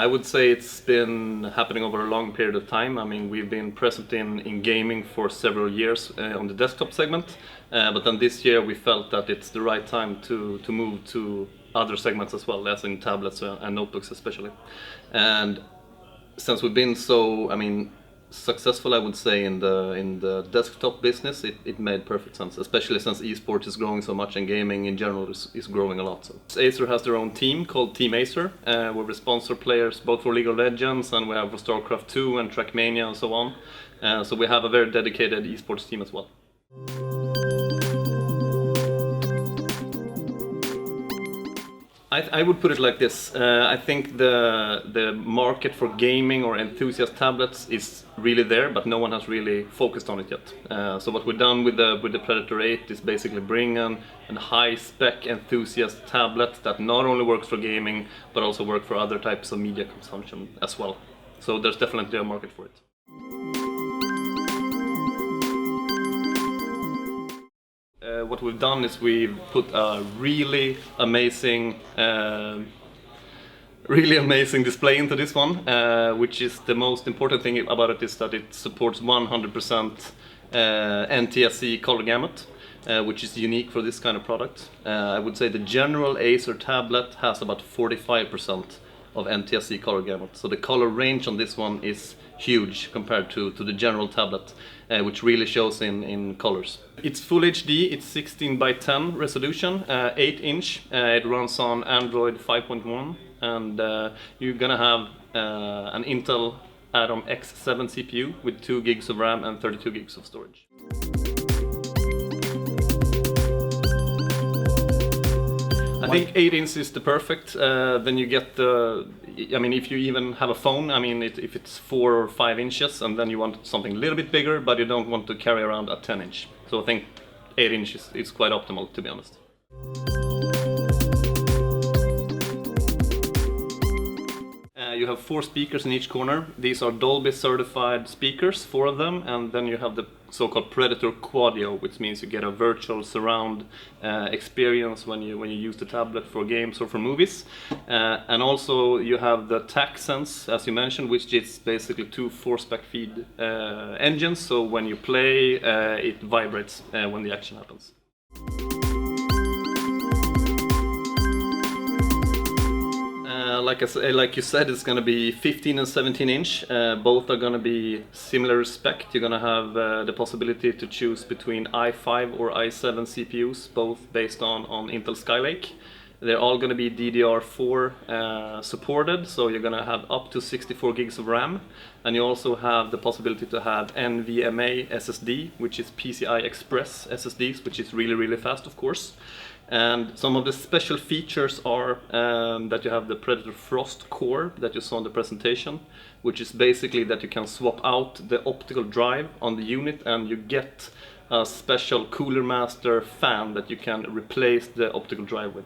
I would say it's been happening over a long period of time. I mean, we've been present in gaming for several years on the desktop segment, but then this year we felt that it's the right time to move to other segments as well, as in tablets and notebooks especially. And since we've been so, successful, I would say, in the desktop business, it made perfect sense, especially since esports is growing so much and gaming in general is growing a lot. So Acer has their own team called Team Acer, where we sponsor players both for League of Legends and we have for StarCraft 2 and Trackmania and so on. So we have a very dedicated esports team as well. I would put it like this. I think the market for gaming or enthusiast tablets is really there, but no one has really focused on it yet. So what we've done with the Predator 8 is basically bring a high-spec enthusiast tablet that not only works for gaming, but also works for other types of media consumption as well. So there's definitely a market for it. What we've done is we've put a really amazing display into this one, which is the most important thing about it is that it supports 100% NTSC color gamut, which is unique for this kind of product. I would say the general Acer tablet has about 45% of NTSC color gamut, so the color range on this one is huge compared to the general tablet, which really shows in colors. It's full HD, it's 16:10 resolution, 8-inch, it runs on Android 5.1, and you're gonna have an Intel Atom X7 CPU with 2 gigs of RAM and 32 gigs of storage. I think 8 inches is the perfect. Then you get if you even have a phone, if it's 4 or 5 inches, and then you want something a little bit bigger, but you don't want to carry around a 10-inch. So I think 8 inches is quite optimal, to be honest. You have 4 speakers in each corner. These are Dolby certified speakers, 4 of them, and then you have the so-called Predator Quadio, which means you get a virtual surround experience when you use the tablet for games or for movies. And also you have the TacSense, as you mentioned, which is basically 2 4-spec feed engines, so when you play, it vibrates when the action happens. Like you said, it's going to be 15 and 17 inch. Both are going to be similar spec. You're going to have the possibility to choose between i5 or i7 CPUs, both based on Intel Skylake. They're all going to be DDR4 supported, so you're going to have up to 64 gigs of RAM. And you also have the possibility to have NVMe SSD, which is PCI Express SSDs, which is really, really fast, of course. And some of the special features are that you have the Predator Frost core that you saw in the presentation, which is basically that you can swap out the optical drive on the unit and you get a special Cooler Master fan that you can replace the optical drive with.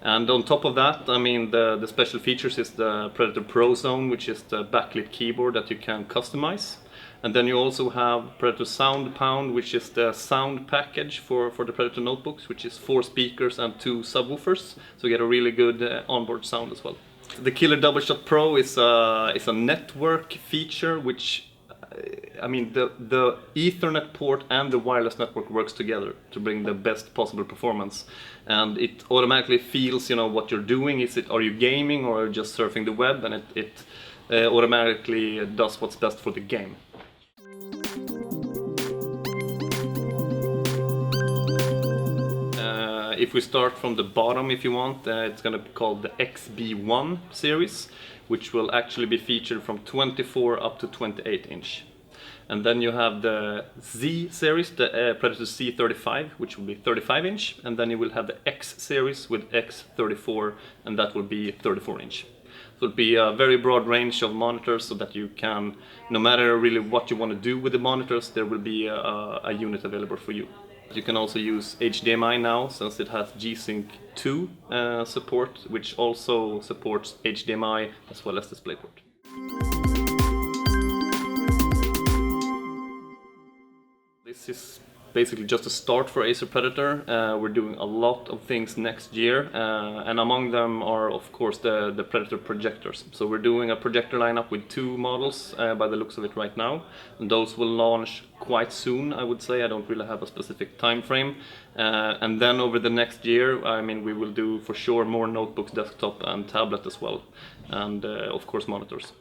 And on top of that, the special features is the Predator Pro Zone, which is the backlit keyboard that you can customize. And then you also have Predator Sound Pound, which is the sound package for the Predator notebooks, which is 4 speakers and 2 subwoofers, so you get a really good onboard sound as well. The Killer Double Shot Pro is a network feature, which the Ethernet port and the wireless network works together to bring the best possible performance, and it automatically feels what you're doing. Are you gaming or just surfing the web, and it automatically does what's best for the game. If we start from the bottom, if you want, it's going to be called the XB1 series, which will actually be featured from 24 up to 28 inch. And then you have the Z series, the Predator C35, which will be 35 inch, and then you will have the X series with X34, and that will be 34 inch. So it'll be a very broad range of monitors, so that you can, no matter really what you want to do with the monitors, there will be a unit available for you. You can also use HDMI now, since it has G-Sync 2 support, which also supports HDMI as well as DisplayPort. This is basically just a start for Acer Predator. We're doing a lot of things next year, and among them are of course the Predator projectors. So we're doing a projector lineup with 2 models by the looks of it right now, and those will launch quite soon, I would say. I don't really have a specific time frame. And then over the next year, I mean, we will do for sure more notebooks, desktop and tablet as well, and of course monitors.